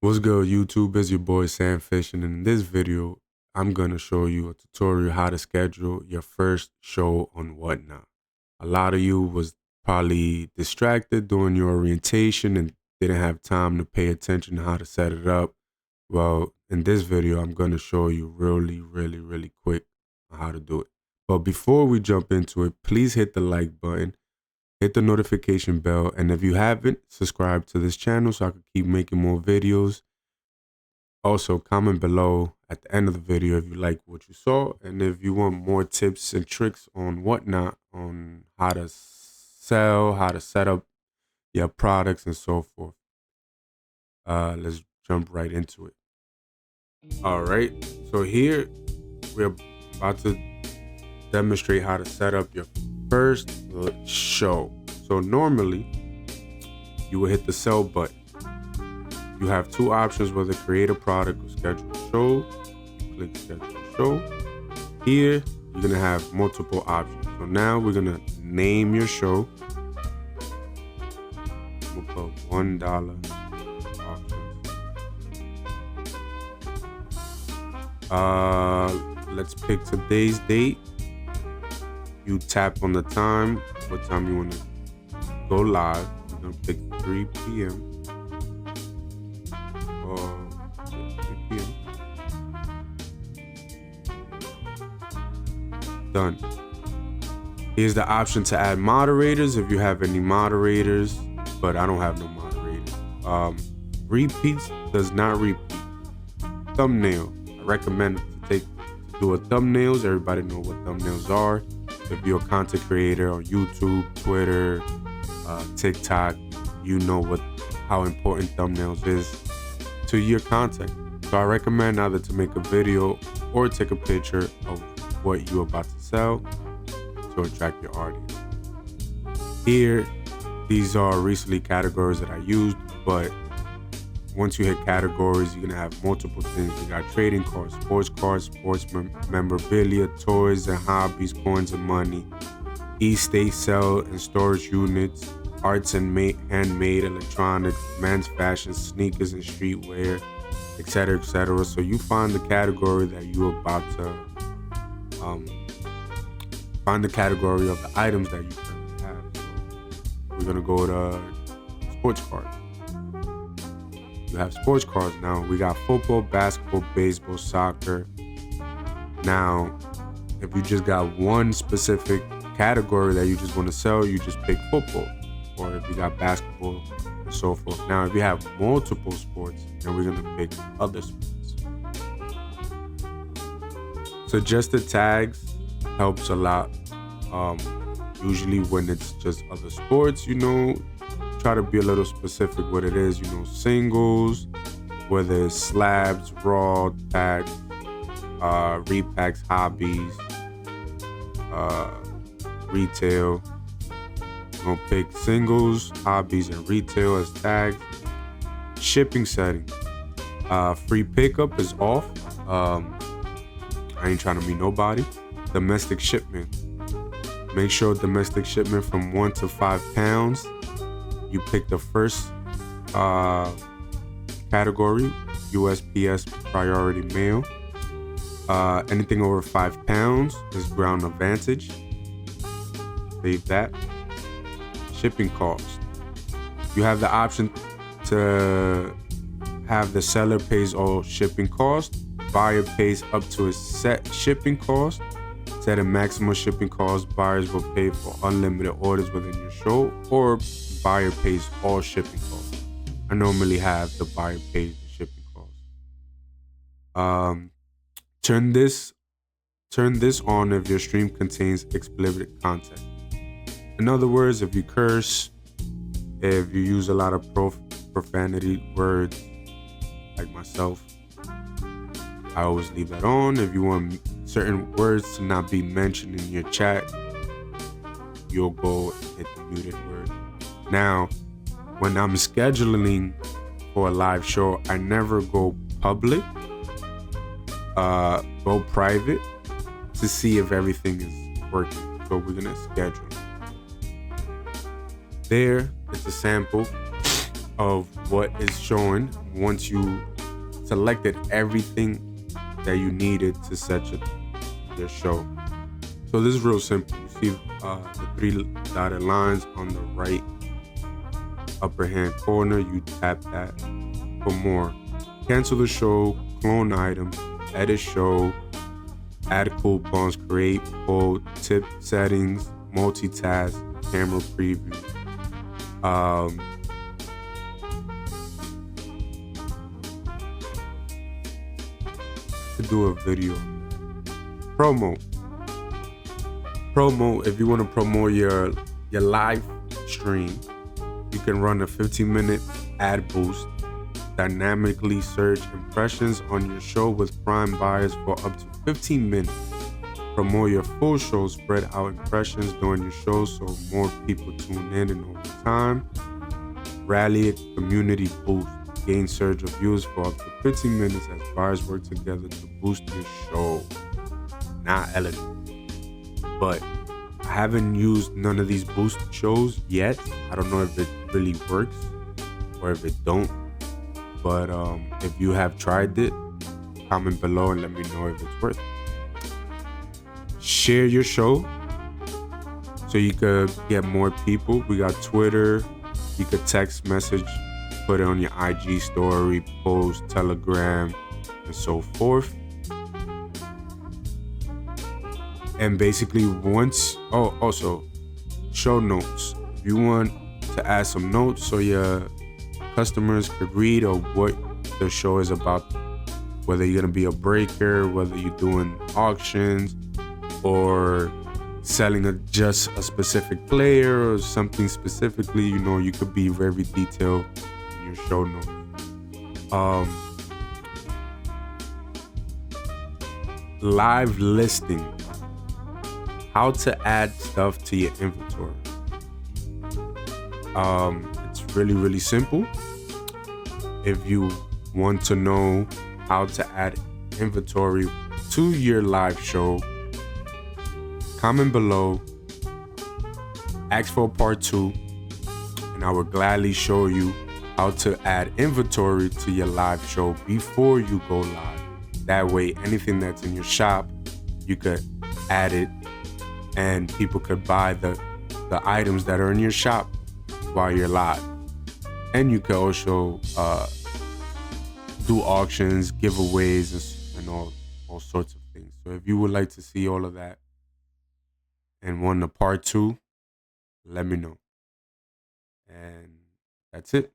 What's good, YouTube? It's your boy Sam Fish, and in this video, I'm gonna show you a tutorial how to schedule your first show on Whatnot. A lot of you was probably distracted during your orientation and didn't have time to pay attention to how to set it up. Well, in this video, I'm gonna show you really quick on how to do it. But before we jump into it, please hit the like button, hit the notification bell, and if you haven't, subscribe to this channel so I can keep making more videos. Also, comment below at the end of the video if you like what you saw, and if you want more tips and tricks on Whatnot, on how to sell, how to set up your products and so forth. Let's jump right into it. All right, so here we're about to demonstrate how to set up your first show. So normally you will hit the sell button. You have two options, whether create a product or schedule a show. You click schedule a show. Here you're gonna have multiple options. So now we're gonna name your show. We'll put $1 options. Let's pick today's date. You tap on the time, what time you want to go live. We're gonna pick 3 p.m. or 3 p.m. Done. Here's the option to add moderators if you have any moderators, but I don't have no moderators. Repeats does not repeat. Thumbnail. I recommend to do a thumbnails. Everybody know what thumbnails are. If you're a content creator on YouTube, Twitter, TikTok, you know how important thumbnails is to your content. So I recommend either to make a video or take a picture of what you're about to sell to attract your audience. Here, these are recently categories that I used, but once you hit categories, you're gonna have multiple things. You got trading cards, sports memorabilia, toys and hobbies, coins and money, estate sell and storage units, arts and handmade electronics, men's fashion, sneakers and streetwear, etc., etc. So you find the category that you're about to find the category of the items that you currently have. So we're gonna go to sports cards. You have sports cards now. We got football, basketball, baseball, soccer. Now, if you just got one specific category that you just want to sell, you just pick football. Or if you got basketball and so forth. Now, if you have multiple sports, then we're gonna pick other sports. Suggested tags helps a lot. Usually when it's just other sports, try to be a little specific what it is, singles, whether it's slabs, raw, tags, repacks, hobbies, retail. I'm gonna pick singles, hobbies, and retail as tags. Shipping settings. Free pickup is off. I ain't trying to meet nobody. Domestic shipment. Make sure domestic shipment from 1 to 5 pounds. You pick the first category, USPS priority mail. Anything over 5 pounds is ground advantage. Save that. Shipping cost. You have the option to have the seller pays all shipping cost. Buyer pays up to a set shipping cost. Set a maximum shipping cost. Buyers will pay for unlimited orders within your show, or buyer pays all shipping costs. I normally have the buyer pays the shipping costs. Turn this on if your stream contains explicit content. In other words, if you curse, if you use a lot of profanity words, like myself, I always leave that on. If you want certain words to not be mentioned in your chat, you'll go and hit the muted word. Now, when I'm scheduling for a live show, I never go public, go private to see if everything is working. So we're gonna schedule. There, it's a sample. of what is showing once you selected everything that you needed to set your show. So this is real simple. You see the three dotted lines on the right upper hand corner. You tap that for more. Cancel the show, clone items, edit show, add coupons, create poll, tip settings, multitask, camera preview. To do a video. Promo. If you want to promote your live stream, you can run a 15-minute ad boost, dynamically search impressions on your show with Prime buyers for up to 15 minutes. Promote your full show, spread out impressions during your show so more people tune in, and over time, rally a community boost. Gain surge of views for up to 15 minutes as buyers work together to boost your show. Not elegant, but I haven't used none of these boost shows yet. I don't know if it really works or if it don't. But if you have tried it, comment below and let me know if it's worth it. Share your show so you could get more people. We got Twitter. You could text message, put it on your IG story, post, Telegram, and so forth. And basically also show notes. If you want to add some notes so your customers could read or what the show is about, whether you're going to be a breaker, whether you're doing auctions or selling just a specific player or something specifically, you could be very detailed in your show notes. Live listing. How to add stuff to your inventory. It's really, really simple. If you want to know how to add inventory to your live show, comment below, ask for part 2, and I will gladly show you how to add inventory to your live show before you go live. That way, anything that's in your shop, you could add it and people could buy the items that are in your shop while you're live. And you can also do auctions, giveaways, and all sorts of things. So if you would like to see all of that and want a part 2, let me know. And that's it.